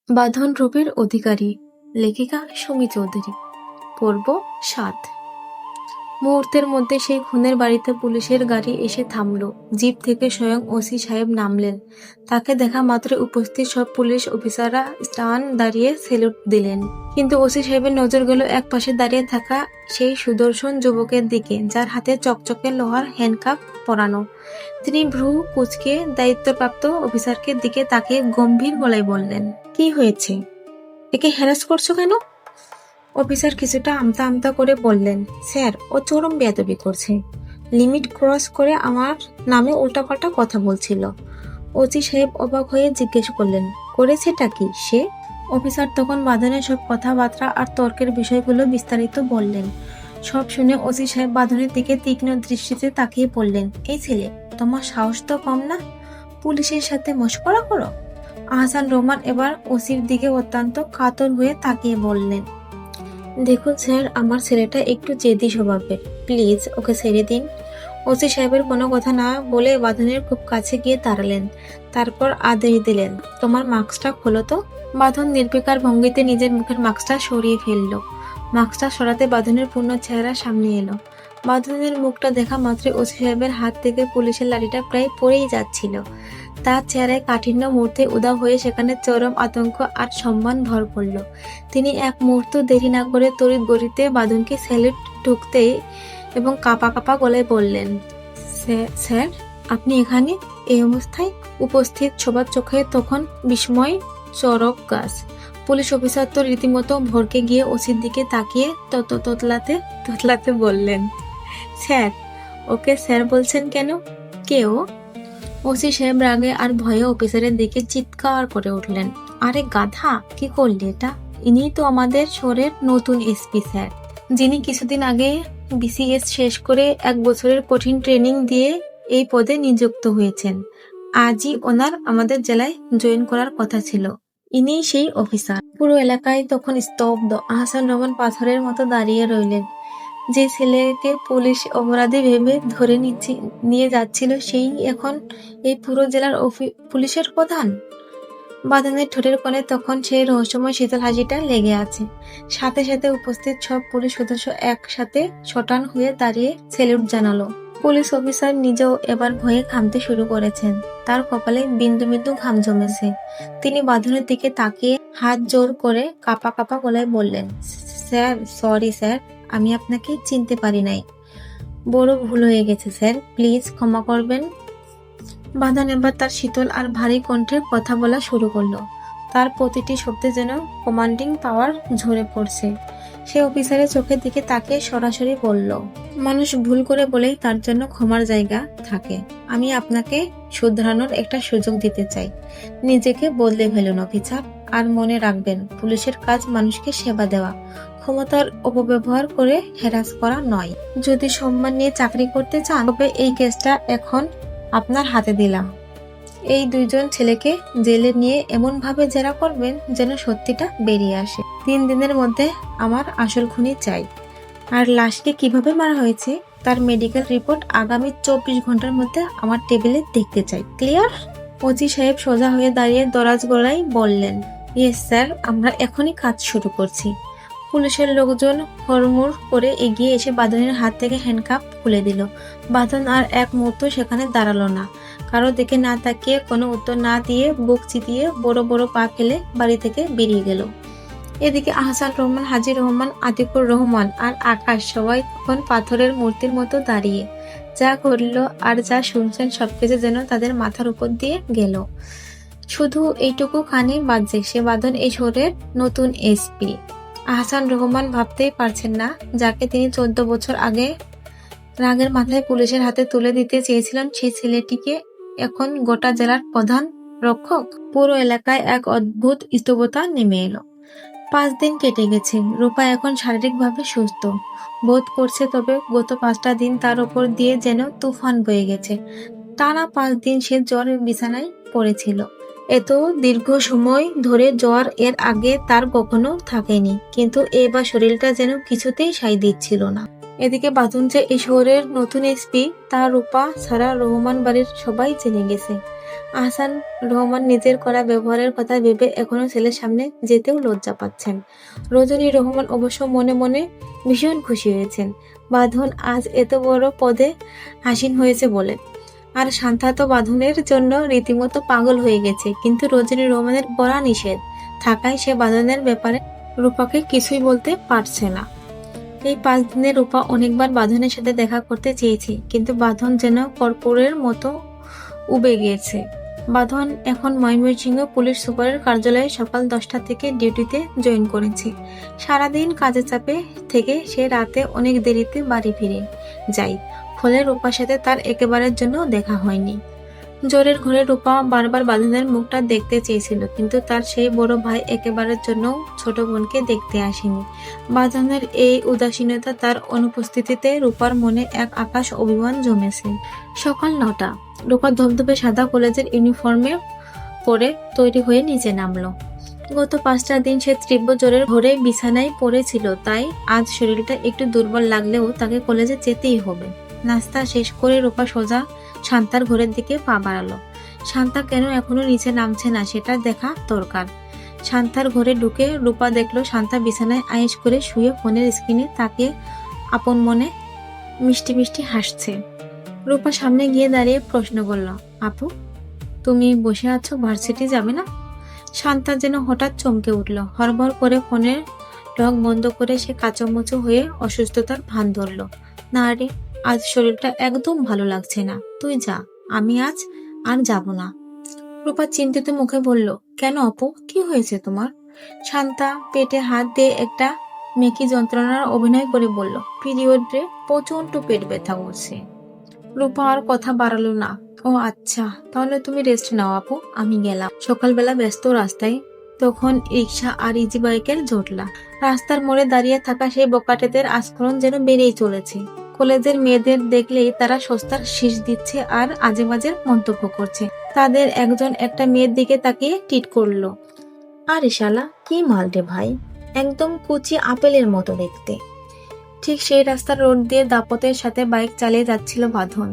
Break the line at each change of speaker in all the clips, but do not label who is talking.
বাঁধন রূপের অধিকারী, লেখিকা সুমি চৌধুরী। পর্ব ৭। মুহূর্তের মধ্যে সেই খুনের বাড়িতে পুলিশের গাড়ি এসে থামল। জিপ থেকে স্বয়ং ওসি সাহেব নামলেন। তাকে দেখা মাত্র উপস্থিত সব পুলিশ অফিসাররা স্টান দাঁড়িয়ে সেলুট দিলেন। কিন্তু ওসি সাহেবের নজর গেল এক পাশে দাঁড়িয়ে থাকা সেই সুদর্শন যুবকের দিকে, যার হাতে চকচকে লোহার হ্যান্ডকাপ পরানো। তিনি ভ্রু কুঁচকে দায়িত্বপ্রাপ্ত অফিসারকে দিকে তাকিয়ে গম্ভীর গলায় বললেন, কি হয়েছে? একে হ্যারাস করছো কেন? অফিসার কিছুটা আমতা আমতা করে বললেন, স্যার, ও চরম বেয়াদবি করছে। লিমিট ক্রস করে আমার নামে উল্টাপাল্টা কথা বলছিল। ওসি সাহেব অবাক হয়ে জিজ্ঞেস করলেন, করেছেটা কি সে? অফিসার তখন বাঁধনের সব কথাবার্তা আর তর্কের বিষয়গুলো বিস্তারিত বললেন। সব শুনে ওসি সাহেব বাঁধনের দিকে তীক্ষ্ণ দৃষ্টিতে তাকিয়ে বললেন, এই ছেলে, তোমার সাহস তো কম না? পুলিশের সাথে মশকরা করো? আহসান রহমান এবার ওসির দিকে অত্যন্ত কাতর হয়ে তাকিয়ে বললেন, দেখুন স্যার, আমার ছেলেটা একটু জেদি স্বভাবের, প্লিজ ওকে ছেড়ে দিন। ওসি সাহেবের কোনো কথা না বলে বাঁধনের খুব কাছে গিয়ে দাঁড়ালেন। তারপর আদেশ দিলেন, তোমার মাস্কটা খোলো তো। বাঁধন নির্বিকার ভঙ্গিতে নিজের মুখের মাস্কটা সরিয়ে ফেলল। মাস্কটা সরাতে বাঁধনের পূর্ণ চেহারা সামনে এলো। বাঁধনের মুখটা দেখা মাত্রই ওসি সাহেবের হাত থেকে পুলিশের লাঠিটা প্রায় পড়েই যাচ্ছিল। তার চেহারায় কাঠিন্য মুহূর্তে উধাও হয়ে সেখানে চরম আতঙ্ক আর সম্মান ভর পড়ল। তিনি এক মুহূর্ত দেরি না করে তড়িৎ গতিতে বাঁধনকে স্যালুট ঠুকতে এবং কাঁপা কাঁপা গলায় বললেন, স্যার, আপনি এখানে এই অবস্থায়? উপস্থিত সবার চোখে তখন বিস্ময় চরক গাছ। পুলিশ অফিসার তো রীতিমতো ভরকে গিয়ে ওসির দিকে তাকিয়ে তোতলাতে তোতলাতে বললেন, স্যার, ওকে স্যার বলছেন কেন? কেউ? ওসি সাহেব রাগে আর ভয়ে অফিসারের দিকে চিৎকার করে উঠলেন, আরে গাধা, কি করলি এটা? ইনি তো আমাদের শহরের নতুন এসপি স্যার, যিনি কিছুদিন আগে বিসিএস শেষ করে 1 বছরের কঠিন ট্রেনিং দিয়ে এই পদে নিযুক্ত হয়েছেন। আজই ওনার আমাদের জেলায় জয়েন করার কথা ছিল। ইনি সেই অফিসার। পুরো এলাকায় তখন স্তব্ধ। আহসান রহমান পাথরের মতো দাঁড়িয়ে রইলেন। যে ছেলেকে পুলিশ অপরাধী ভেবে ধরে নিয়ে যাচ্ছিল, সেই এখন এই পুরো জেলার পুলিশের প্রধান। বাঁধনের ঠোঁটের কোণে তখন সেই রহস্যময় শীতল হাসিটা লেগে আছে। সাথে সাথে উপস্থিত সব পুলিশ সদস্য একসাথে শটান হয়ে দাঁড়িয়ে স্যালুট জানালো। পুলিশ অফিসার নিজেও এবার ভয়ে ঘামতে শুরু করেছেন। তার কপালে বিন্দু বিন্দু ঘাম জমেছে। তিনি বাঁধনের দিকে তাকিয়ে হাত জোর করে কাঁপা কাঁপা গলায় বললেন, স্যার, সরি স্যার, আমি আপনাকে চিনতে পারি নাই। বড় ভুল হয়ে গেছে স্যার, প্লিজ ক্ষমা করবেন। বাঁধন এবার তার শীতল আর ভারী কণ্ঠে কথা বলা শুরু করলো। তার প্রতিটি শব্দে যেন কমান্ডিং পাওয়ার ঝরে পড়ছে। সে অফিসারের চোখের দিকে তাকিয়ে সরাসরি বলল, মানুষ ভুল করে বলেই তার জন্য ক্ষমার জায়গা থাকে। আমি আপনাকে শুধরানোর একটা সুযোগ দিতে চাই। নিজেকে বদলে ফেলুন অফিসার, আর মনে রাখবেন, পুলিশের কাজ মানুষকে সেবা দেওয়া, ক্ষমতার অপব্যবহার করে হ্যারাস করা নয়। যদি সম্মান নিয়ে চাকরি করতে চান, তবে এই কেসটা এখন আপনার হাতে দিলাম। এই 2 জন ছেলেকে জেলে নিয়ে এমন ভাবে জেরা করবেন যেন সত্যিটা বেরিয়ে আসে। 3 দিনের মধ্যে আমার আসল খুনি চাই। আর লাশকে কিভাবে মারা হয়েছে তার মেডিকেল রিপোর্ট আগামী 24 ঘন্টার মধ্যে আমার টেবিলে দেখতে চাই। ক্লিয়ার? ওসি সাহেব সোজা হয়ে দাঁড়িয়ে দরাজ গলায় বললেন, ইয়েস স্যার, আমরা এখনই কাজ শুরু করছি। পুলিশের লোকজন হুড়মুড় করে এগিয়ে এসে বাঁধনের হাত থেকে হ্যান্ডকাপ খুলে দিল। বাঁধন আর এক মুহূর্ত সেখানে দাঁড়ালো না। কারো দিকে না তাকিয়ে, কোনো উত্তর না দিয়ে, বুক চিতিয়ে বড় বড় পা ফেলে বাড়ি থেকে বেরিয়ে গেল। এদিকে আহসান রহমান, হাজি রহমান, আতিকুর রহমান আর আকাশ সবাই তখন পাথরের মূর্তির মতো দাঁড়িয়ে। যা ঘটল আর যা শুনছেন সবকিছু যেন তাদের মাথার উপর দিয়ে গেল। শুধু এইটুকু কানে বাজছে, সে বাঁধন এই শহরের নতুন এসপি। আহসান রহমান ভাবতেই পারছেন না, যাকে তিনি 14 বছর আগে রাগের মাথায় পুলিশের হাতে তুলে দিতে চেয়েছিলেন, সেই ছেলেটিকে এখন গোটা জেলার প্রধান রক্ষক। পুরো এলাকায় এক অদ্ভুত স্তব্ধতা নেমে এলো। 5 দিন কেটে গেছে। রূপা এখন শারীরিকভাবে সুস্থ বোধ করছে, তবে গত 5টা দিন তার উপর দিয়ে যেন তুফান বয়ে গেছে। টানা 5 দিন সে জ্বরের বিছানায় পড়েছিল। এত দীর্ঘ সময় ধরে জ্বর এর আগে তার কখনো থাকেনি, কিন্তু এবার শরীরটা যেন কিছুতেই সায় দিচ্ছিল না। এদিকে বাঁধন যে এই শহরের নতুন এসপি, তা রূপা ছাড়া রহমান বাড়ির সবাই জেনে গেছে। আহসান রহমান নিজের করা ব্যবহারের কথা ভেবে এখনো ছেলের সামনে যেতেও লজ্জা পাচ্ছেন। রজনী রহমান অবশ্য মনে মনে ভীষণ খুশি হয়েছেন বাঁধন আজ এত বড় পদে আসীন হয়েছে বলে। আর শান্তা তো বাঁধনের জন্য রীতিমতো পাগল হয়ে গেছে, কিন্তু রজনী রহমানের বড়া নিষেধ থাকায় সে বাঁধনের ব্যাপারে রূপাকে কিছুই বলতে পারছে না। এই 5 দিনে রূপা অনেকবার বাঁধনের সাথে দেখা করতে চেয়েছে, কিন্তু বাঁধন যেন কর্পূরের মতো উবে গিয়েছে। বাঁধন এখন ময়মনসিংহ পুলিশ সুপারের কার্যালয়ে সকাল 10টা থেকে ডিউটিতে জয়েন করেছে। সারাদিন কাজের চাপে থেকে সে রাতে অনেক দেরিতে বাড়ি ফিরে যায়, ফলে রূপার সাথে তার একেবারের জন্য দেখা হয়নি। জোরের ঘরে রূপা বারবার বাঁধনের মুখটা দেখতে চেয়েছিল, কিন্তু তার সেই বড় ভাই একেবারের জন্য ছোট বোনকে দেখতে আসেনি। বাঁধনের এই উদাসীনতা, তার অনুপস্থিতিতে রূপার মনে এক আকাশ অভিমান জমেছে। সকাল 9টা। রূপা ধবধবে সাদা কলেজের ইউনিফর্মে পরে তৈরি হয়ে নিচে নামলো। গত 5টা দিন সে তীব্র জ্বরের ঘরে বিছানায় পড়েছিল, তাই আজ শরীরটা একটু দুর্বল লাগলেও তাকে কলেজে যেতেই হবে। নাস্তা শেষ করে রূপা সোজা শান্তার ঘরের দিকে পা বাড়ালো। শান্তা কেন এখনো নিচে নামছে না সেটা দেখা দরকার। শান্তার ঘরে ঢুকে রূপা দেখলো শান্তা বিছানায় আয়েশ করে শুয়ে ফোনের স্ক্রিনে তাকিয়ে আপন মনে মিষ্টি মিষ্টি হাসছে। রূপা সামনে গিয়ে দাঁড়িয়ে প্রশ্ন করল, আপু তুমি বসে আছো, ভার্সিটি যাবে না? শান্তা যেন হঠাৎ চমকে উঠল। হড়বড় করে ফোনের লক বন্ধ করে সে কাঁচামুচো হয়ে অসুস্থতার ভান ধরল। না রে, আজ শরীরটা একদম ভালো লাগছে না, তুই যা, আমি আজ আর যাব না। রূপা চিন্তিত মুখে বলল, কেন আপু, কি হয়েছে তোমার? শান্তা পেটে হাত দিয়ে একটা মেকি যন্ত্রণার অভিনয় করে বলল, পিরিয়ডে প্রচন্ড পেট ব্যথা করছে। রূপা আর কথা বাড়ালো না। ও আচ্ছা, তাহলে তুমি রেস্ট নাও আপু, আমি গেলাম। সকালবেলা ব্যস্ত রাস্তায়, তখন রিক্সা আর ইজি বাইকের জটলা। রাস্তার মোড়ে দাঁড়িয়ে থাকা সেই বকাটেদের আস্ফোরণ যেন বেড়েই চলেছে। কলেজের মেয়েদের দেখলেই তারা সস্তার শীষ দিচ্ছে আর আজেবাজে মন্তব্য করছে। তাদের একজন একটা মেয়ের দিকে তাকিয়ে টিট করলো, আরে শালা কি মাল রে ভাই, একদম কুচি আপেলের মতো দেখতে। ঠিক সেই রাস্তার রোড দিয়ে দাপটের সাথে বাইক চালিয়ে যাচ্ছিল বাঁধন।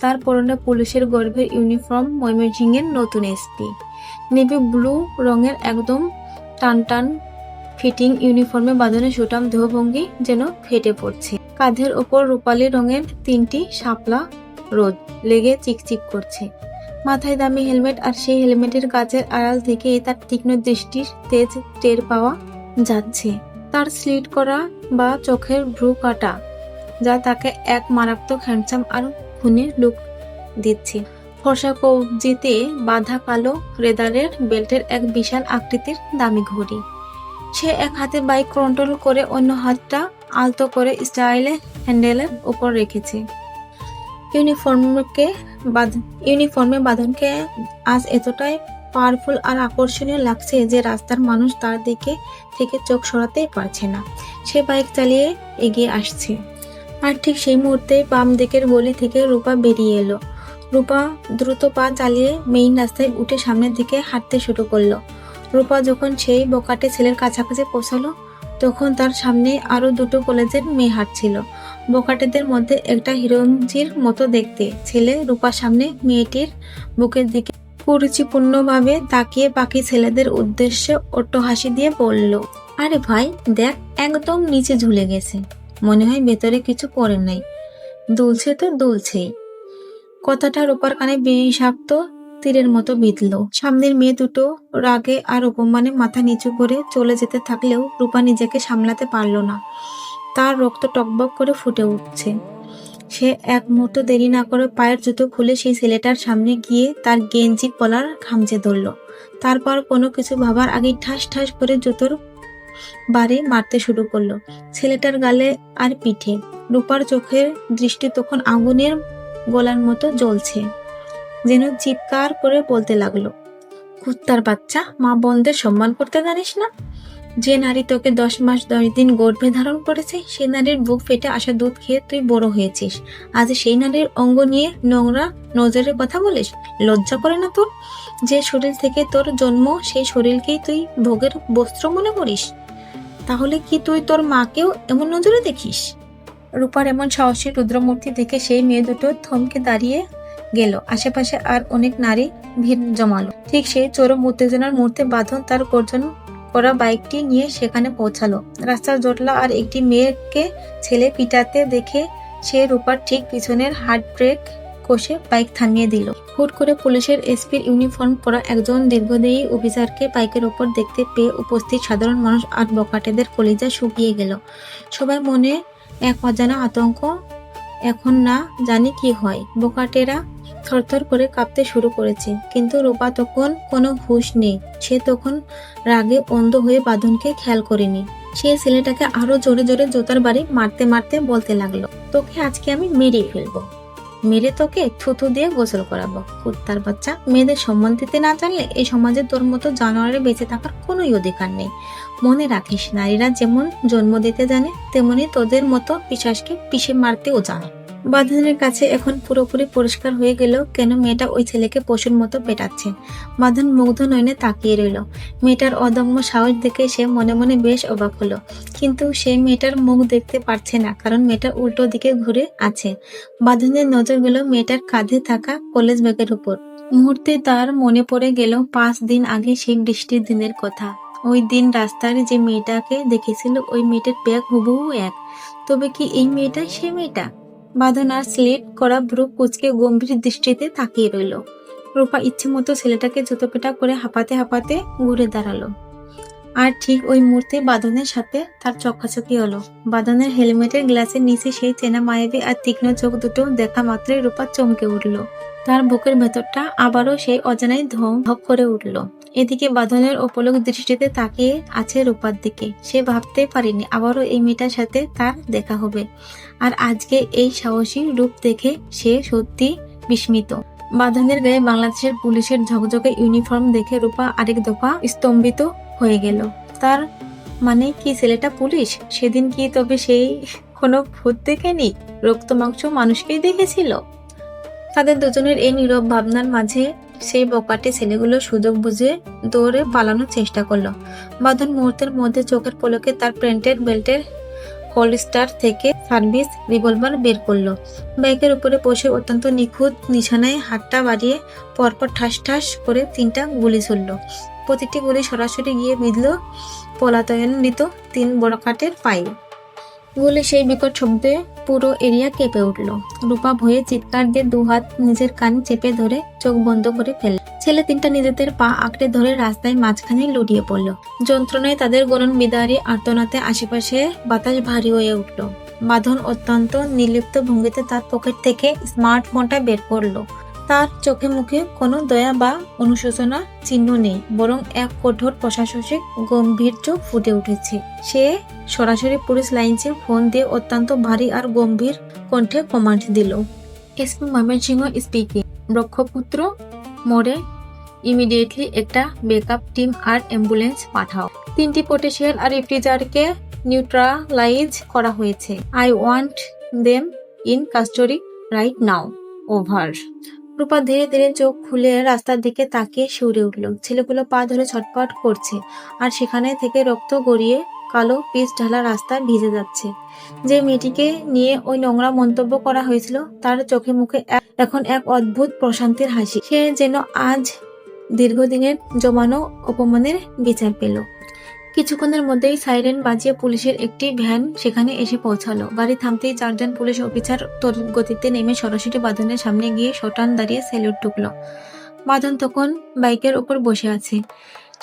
তার পরনে পুলিশের গর্ভের ইউনিফর্ম, ময়মনসিংহের নতুন এসপি। নেভি ব্লু রঙের একদম টানটান ফিটিং ইউনিফর্মে বাঁধনের সুঠাম দেহভঙ্গি যেন ফেটে পড়ছে। কাঁধের ওপর রূপালী রঙের 3টি শাপলা রোদ লেগে চিকচিক করছে। মাথায় দামি হেলমেট, আর সেই হেলমেটের গাছের আড়াল থেকে তার তীক্ষ্ণ দৃষ্টির তেজ টের পাওয়া যাচ্ছে। তার স্লিট করা বা চোখের ভ্রু কাটা, যা তাকে এক মারাত্মক হ্যান্ডসাম আর খুনে লুক দিচ্ছে। ফর্সা কবজিতে বাঁধা কালো রেদারের বেল্টের এক বিশাল আকৃতির দামি ঘড়ি। সে এক হাতে বাইক কন্ট্রোল করে অন্য হাতটা আলতো করে স্টাইলে হ্যান্ডেলের উপর রেখেছে। ইউনিফর্মে বাঁধনকে আজ এতটাই পাওয়ারফুল আর আকর্ষণীয় লাগছে যে রাস্তার মানুষ তার দিকে থেকে চোখ সরাতেই পারছে না। সে বাইক চালিয়ে এগিয়ে আসছে। আর ঠিক সেই মুহূর্তে বাম দিকের গলি থেকে রূপা বেরিয়ে এলো। রূপা দ্রুত পা চালিয়ে মেইন রাস্তায় উঠে সামনের দিকে হাঁটতে শুরু করলো। রূপা যখন সেই বকাটে ছেলের কাছাকাছি পৌঁছালো, তখন তার সামনে আরো 2টো কলেজের মেয়ে হাঁটছিল। বকাটেদের মধ্যে একটা হিরোইনজির মতো দেখতে ছেলে রূপার সামনে মেয়েটির বুকের দিকে কুরুচিপূর্ণভাবে তাকিয়ে বাকি ছেলেদের উদ্দেশ্যে অট্টহাসি দিয়ে বলল, আরে ভাই দেখ, একদম নিচে ঝুলে গেছে, মনে হয় ভেতরে কিছু পড়ে নাই, দুলছে তো দুলছেই। কথাটা রূপার কানে বিষাক্ত তীরের মতো বিঁধল। সামনের মেয়ে দুটো রাগে আর অপমানে মাথা নিচু করে চলে যেতে থাকলেও রূপা নিজেকে সামলাতে পারল না। তার রক্ত টকবক করে ফুটে উঠছে। সে এক মুহূর্ত দেরি না করে পায়ের জুতো খুলে সেই ছেলেটার সামনে গিয়ে তার গেঞ্জি কলার খামচে ধরল। তারপর কোনো কিছু ভাবার আগেই ঠাস ঠাস করে জুতোর বাড়ি মারতে শুরু করলো ছেলেটার গালে আর পিঠে। রূপার চোখের দৃষ্টি তখন আগুনের গোলার মতো জ্বলছে, যেন চিৎকার করে বলতে লাগলো, কুত্তার বাচ্চা, মা বোনদের সম্মান করতে জানিস না? যে নারী তোকে 10 মাস 10 দিন গর্ভে ধারণ করেছে, সেই নারীর বুক ফেটে আসা দুধ খেয়ে তুই বড় হয়েছিস। আজ সেই নারীর অঙ্গ নিয়ে নোংরা নজরের কথা বলিস? লজ্জা করে না তোর? যে শরীর থেকে তোর জন্ম, সেই শরীরকেই তুই ভোগের বস্ত্র মনে করিস? তাহলে কি তুই তোর মাকেও এমন নজরে দেখিস? রূপার এমন সাহসী রুদ্রমূর্তি দেখে সেই মেয়ে দুটো থমকে দাঁড়িয়ে গেল। আশেপাশে আর অনেক নারী ভিড় জমালো। ঠিক সেই চরম উত্তেজনার মুহূর্তে বাঁধন তার গর্জন করা বাইকটি নিয়ে সেখানে পৌঁছালো। রাস্তার জটলা আর একটি মেয়েকে ছেলে পিটাতে দেখে সে রূপার ঠিক পিছনের হার্ড ব্রেক কষে বাইক থামিয়ে দিল। হুট করে পুলিশের এসপির ইউনিফর্ম পরা একজন দীর্ঘদেহী অফিসারকে বাইকের ওপর দেখতে পেয়ে উপস্থিত সাধারণ মানুষ আর বখাটেদের কলিজা শুকিয়ে গেল। সবাই মনে এক অজানা আতঙ্ক, এখন না জানি কি হয়। বখাটেরা থরথর করে কাঁপতে শুরু করেছে, কিন্তু রূপা তখন কোনো হুঁশ নেই। সে তখন রাগে অন্ধ হয়ে বাঁধনকে খেয়াল করেনি। সে ছেলেটাকে আরো জোরে জোরে জুতার বাড়ি মারতে মারতে বলতে লাগলো, তোকে আজকে আমি মেরেই ফেলবো, মেরে তোকে থুতু দিয়ে গোসল করাবো। কুত্তার বাচ্চা, মেয়েদের সম্মান দিতে না জানলে এই সমাজে তোর মতো জানোয়ারে বেঁচে থাকার কোনোই অধিকার নেই। মনে রাখিস, নারীরা যেমন জন্ম দিতে জানে, তেমনি তোদের মতো পিশাচকে পিষে মারতেও জানে। বাঁধনের কাছে এখন পুরোপুরি পরিষ্কার হয়ে গেল কেন মেয়েটা ওই ছেলেকে পশুর মতো পেটাচ্ছে। বাঁধন মুগ্ধ নয়নে তাকিয়ে রইল। মেয়েটার অদম্য সাহস দেখে সে মনে মনে বেশ অবাক হলো, কিন্তু সে মেয়েটার মুখ দেখতে পারছে না, কারণ মেয়েটার উল্টো দিকে ঘুরে আছে। বাঁধনের নজর গেল মেয়েটার কাঁধে থাকা কলেজ ব্যাগের উপর। মুহূর্তে তার মনে পড়ে গেল 5 দিন আগে সেই বৃষ্টির দিনের কথা। ওই দিন রাস্তার যে মেয়েটাকে দেখেছিল, ওই মেয়েটার ব্যাগ হুবহু এক। তবে কি এই মেয়েটাই সে মেয়েটা? বাঁধন আর স্লিট করা ভ্রু কুঁচকে গম্ভীর দৃষ্টিতে তাকিয়ে রইল। রূপা ইচ্ছে মতো ছেলেটাকে জুতোপেটা করে হাঁপাতে হাঁপাতে ঘুরে দাঁড়ালো। আর ঠিক ওই মুহূর্তে বাঁধনের সাথে তার চোখাচোখি হলো। বাঁধনের হেলমেটের গ্লাসের নিচে সেই চেনা মায়াবী আর তীক্ষ্ণ চোখ দুটো দেখা মাত্রই রূপা চমকে উঠল। তার বুকের ভেতরটা আবারও সেই অজানাই ধক করে উঠল। এদিকে বাঁধনের অপলক দৃষ্টিতে তাকিয়ে আছে রূপার দিকে। সে ভাবতে পারেনি আবারও এই মেয়েটার সাথে তার দেখা হবে। আর আজকে এই সাহসী রূপ দেখে সে সত্যি বিস্মিত। বাঁধনের গায়ে বাংলাদেশের পুলিশের ঝকঝকে ইউনিফর্ম দেখে রূপা আরেক দফা স্তম্ভিত হয়ে গেল। তার মানে কি ছেলেটা পুলিশ? সেদিন কি তবে সেই কোনো ভূত দেখেনি, রক্ত মাংস মানুষকেই দেখেছিল? তাদের দুজনের এই নীরব ভাবনার মাঝে সেই বকাটে ছেলেগুলো সুযোগ বুঝে দৌড়ে পালানোর চেষ্টা করলো। বাঁধন মুহূর্তের মধ্যে চোখের পলকে তার প্রিন্টেড বেল্টের হোলস্টার থেকে সার্ভিস রিভলভার বের করলো। বাইকের উপরে বসে অত্যন্ত নিখুঁত নিশানায় হাতটা বাড়িয়ে পরপর ঠাস ঠাস করে 3টা গুলি ছুড়ল। প্রতিটি গুলি সরাসরি গিয়ে বিঁধল পলাতয়নরত 3 বড়কাটের পায়ে। গুলি সেই বিকট শব্দে পুরো এরিয়া কেঁপে উঠল। রূপা ভয়ে চিৎকার দিয়ে 2 হাত নিজের কান চেপে ধরে চোখ বন্ধ করে ফেলল। ছেলে 3টা নিজেদের পা আঁকড়ে ধরে রাস্তায় মাঝখানে লুটিয়ে পড়ল। যন্ত্রণায় তাদের গরম বিদারী আর্তনাতে আশেপাশে বাতাস ভারী হয়ে উঠল। বাঁধন অত্যন্ত নির্লিপ্ত ভঙ্গিতে তার পকেট থেকে স্মার্টফোনটা বের করলো। তার চোখে মুখে কোনো দয়া বা অনুশোচনা চিহ্ন নেই, বরং এক কঠোর প্রশাসনিক গম্ভীর্য ফুটে উঠেছে। সে সরাসরি পুলিশ লাইনসে ফোন দিয়ে অত্যন্ত ভারী আর গম্ভীর কণ্ঠে কমান্ড দিল, এসপি ময়মনসিংহ স্পিকিং। ব্রহ্মপুত্র মোড়ে ইমিডিয়েটলি একটা ব্যাকআপ টিম আর অ্যাম্বুলেন্স পাঠাও। 3টি পটেশিয়াল আর রেফ্রিজারেটরকে নিউট্রালাইজ করা হয়েছে। I want them in custody right now, over. Rupa ধীরে ধীরে চোখ খুলে রাস্তার দিকে তাকিয়ে শিউরে উঠল। ছেলেগুলো পা ধরে ছটফট করছে, আর সেখানে থেকে রক্ত গড়িয়ে কালো পিচ ঢালা রাস্তা ভিজে যাচ্ছে। যে মেয়েটিকে নিয়ে ওই নোংরা মন্তব্য করা হয়েছিল, তার চোখে মুখে এখন এক অদ্ভুত প্রশান্তির হাসি। সে যেন আজ দীর্ঘদিনের জমানো অপমানের বিচার পেল। কিছুক্ষণের মধ্যেই সাইরেন বাজিয়ে পুলিশের একটি ভ্যান সেখানে এসে পৌঁছালো। গাড়ি থামতেই 4 জন পুলিশ অফিসার তড়িৎ গতিতে নেমে সরাসরি বাঁধনের সামনে গিয়ে শটান দাঁড়িয়ে স্যালুট ঠুকলো। বাঁধন তখন বাইকের উপর বসে আছে।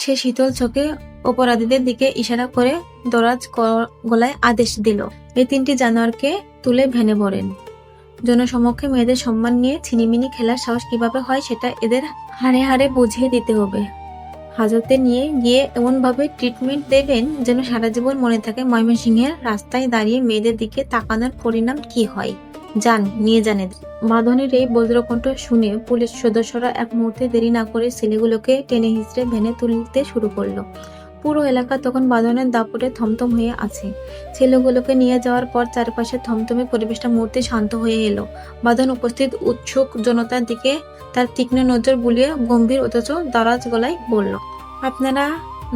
সে শীতল চোখে অপরাধীদের দিকে ইশারা করে দরাজ গলায় আদেশ দিল, এই 3টি জানোয়ারকে তুলে ভ্যানে ভরেন। জনসমক্ষে মেয়েদের সম্মান নিয়ে ছিনিমিনি খেলার সাহস কিভাবে হয় সেটা এদের হাড়ে হাড়ে বুঝিয়ে দিতে হবে। হাজতে নিয়ে গিয়ে এমনভাবে ট্রিটমেন্ট দেবেন যেন সারা জীবন মনে থাকে ময়মনসিংহের রাস্তায় দাঁড়িয়ে মেয়েদের দিকে তাকানোর পরিণাম কি হয়। যান, নিয়ে যান। বাঁধনের এই বজ্রকণ্ঠ শুনে পুলিশ সদস্যরা এক মুহূর্তে দেরি না করে ছেলেগুলোকে টেনে হিঁচড়ে ভ্যানে তুলতে শুরু করলো। পুরো এলাকা তখন বাঁধনের দাপটে থমথম হয়ে আছে। ছেলেগুলোকে নিয়ে যাওয়ার পর চারপাশে থমথমে পরিবেশটা মুহূর্তে শান্ত হয়ে এলো। বাঁধন উপস্থিত উৎসুক জনতার দিকে তার তীক্ষ্ণ নজর বুলিয়ে গম্ভীর অথচ দারাজ গলায় বলল, আপনারা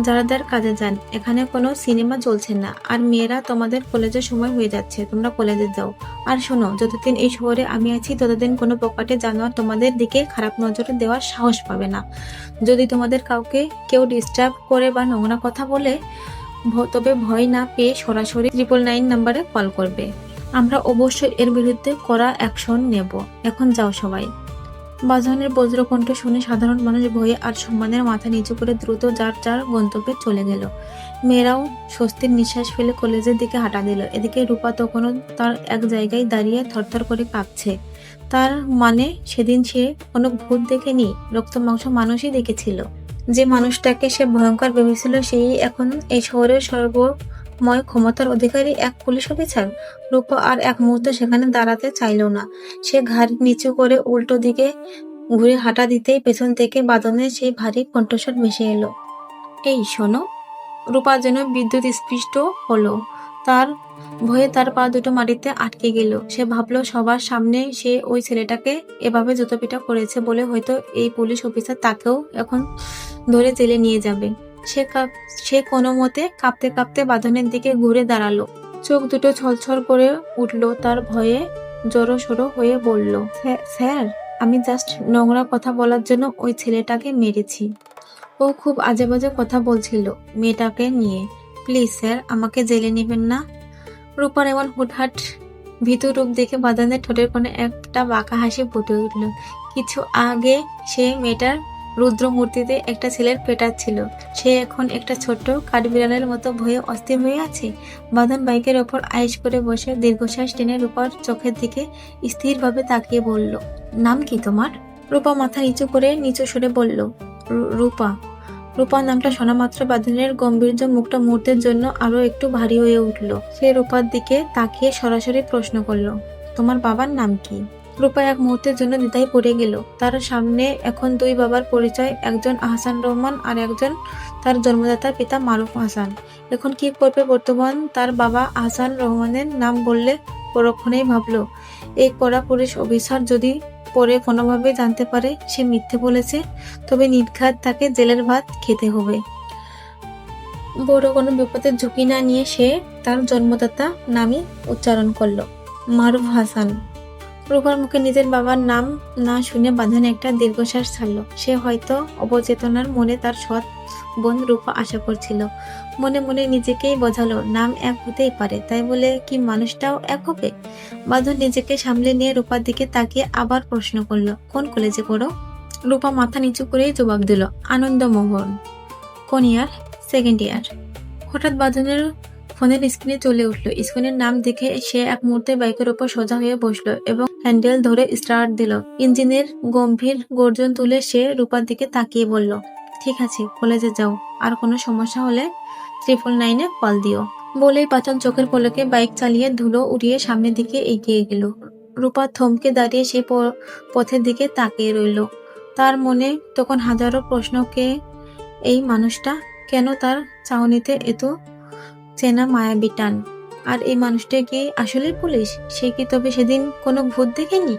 যারা যার কাজে যান, এখানে কোনো সিনেমা চলছে না। আর মেয়েরা, তোমাদের কলেজের সময় হয়ে যাচ্ছে, তোমরা কলেজে যাও। আর শোনো, যতদিন এই শহরে আমি আছি ততদিন কোনো পকেটে জানোয়ার তোমাদের দিকে খারাপ নজরে দেওয়ার সাহস পাবে না। যদি তোমাদের কাউকে কেউ ডিস্টার্ব করে বা নোংরা কথা বলে, তবে ভয় না পেয়ে সরাসরি 999 নাম্বারে কল করবে। আমরা অবশ্যই এর বিরুদ্ধে কড়া অ্যাকশন নেব। এখন যাও সবাই। বাজানের বজ্রকণ্ঠ শুনে সাধারণ মানুষ ভয়ে আর সম্মানের মাথা নিচু করে দ্রুত যার যার গন্তব্যে চলে গেল। মেয়েরাও স্বস্তির নিঃশ্বাস ফেলে কলেজের দিকে হাঁটা দিল। এদিকে রূপা তখনও তার এক জায়গায় দাঁড়িয়ে থরথর করে কাঁপছে। তার মানে সেদিন সে কোনো ভূত দেখেনি, রক্ত মাংস মানুষই দেখেছিল। যে মানুষটাকে সে ভয়ঙ্কর ভেবেছিল সেই এখন এই শহরের সর্বময় ক্ষমতার অধিকারী এক পুলিশ অফিসার। রূপা আর এক মুহূর্ত সেখানে দাঁড়াতে চাইল না। সে ঘাড় নিচু করে উল্টো দিকে ঘুরে হাঁটা দিতেই পেছন থেকে বাদনের সেই ভারী কণ্ঠস্বর ভেসে এলো। এই শোনো। রূপা যেন বিদ্যুৎ স্পৃষ্ট হলো। তার ভয়ে তার পা দুটো মাটিতে আটকে গেল। সে ভাবলো সবার সামনে সে ওই ছেলেটাকে এভাবে জুতোপিটা করেছে বলে হয়তো এই পুলিশ অফিসার তাকেও এখন ধরে জেলে নিয়ে যাবে। সে কোনো মতে কাঁপতে কাঁপতে বাঁধনের দিকে ঘুরে দাঁড়ালো। চোখ দুটো ছলছল করে উঠল। তার ভয়ে জড়সড় হয়ে বলল, স্যার, আমি জাস্ট নোংরা কথা বলার জন্য ওই ছেলেটাকে মেরেছি। ও খুব আজে বাজে কথা বলছিল মেয়েটাকে নিয়ে। প্লিজ স্যার, আমাকে জেলে নেবেন না। রূপার এমন হুটহাট ভীতু রূপ দেখে বাঁধনের ঠোঁটের কোণে একটা বাঁকা হাসি ফুটে উঠল। কিছু আগে সে মেয়েটার রুদ্র মূর্তিতে একটা ছেলের পেটাচ্ছিল। সে এখন একটা ছোট্ট কাঠবিড়ালের মতো ভয়ে অস্থির হয়ে আছে। বাঁধন বাইকের ওপর আয়েশ করে বসে দীর্ঘশ্বাস টেনে রূপার চোখের দিকে স্থিরভাবে তাকিয়ে বলল, নাম কি তোমার? রূপা মাথা নিচু করে নিচু সুরে বলল, রূপা। রূপা নামটা শোনা মাত্র বাঁধনের গম্ভীর্য মুখটা মুহূর্তের জন্য আরো একটু ভারী হয়ে উঠল। সে রূপার দিকে তাকিয়ে সরাসরি প্রশ্ন করল, তোমার বাবার নাম কি? রূপা এক মুহূর্তের জন্য দ্বিধায় পড়ে গেল। তার সামনে এখন দুই বাবার পরিচয়, একজন আহসান রহমান আর একজন তার জন্মদাতার পিতা মারুফ হাসান। এখন কি করবে? বর্তমান তার বাবা আহসান রহমানের নাম বললে পরক্ষণেই ভাবলো, এই কড়া পুলিশ অফিসার যদি পরে কোনোভাবে জানতে পারে সে মিথ্যে বলেছে, তবে নির্ঘাত তাকে জেলের ভাত খেতে হবে। বড় কোনো বিপদের ঝুঁকি না নিয়ে সে তার জন্মদাতা নামই উচ্চারণ করলো, মারুফ হাসান। রূপার মুখে নিজের বাবার নাম না শুনে বাঁধন একটা দীর্ঘশ্বাস ছাড়ল। সে হয়তো অবচেতনার মনে তার সৎ বোন রূপা আশা করছিল। মনে মনে নিজেকেই বোঝালো, নাম এক হতেই পারে, তাই বলে কি মানুষটাও এক হবে? বাঁধন নিজেকে সামলে নিয়ে রূপার দিকে তাকিয়ে আবার প্রশ্ন করলো, কোন কলেজে পড়ো? রূপা মাথা নিচু করেই জবাব দিল, আনন্দমোহন। কোন ইয়ার? Second year. হঠাৎ বাঁধনের ফোনের স্ক্রিনে চলে উঠলো। স্ক্রিনের নাম দেখে সে এক মুহূর্তে বাইকের উপর সোজা হয়ে বসলো এবং হ্যান্ডেল ধরে স্টার্ট দিল। ইঞ্জিনের গম্ভীর গর্জন তুলে সে রূপার দিকে তাকিয়ে বলল, ঠিক আছে, কলেজে যাও। আর কোনো সমস্যা হলে 999-এ কল দিও। বলেই পাচন চোখের পলকে বাইক চালিয়ে ধুলো উড়িয়ে সামনের দিকে এগিয়ে গেল। রূপা থমকে দাঁড়িয়ে সেই পথের দিকে তাকিয়ে রইল। তার মনে তখন হাজারো প্রশ্ন, কে এই মানুষটা? কেন তার চাহনিতে এত চেনা মায়াবী টান? আর এই মানুষটা কি আসলে পুলিশ? সে কি তবে সেদিন কোনো ভূত দেখেনি?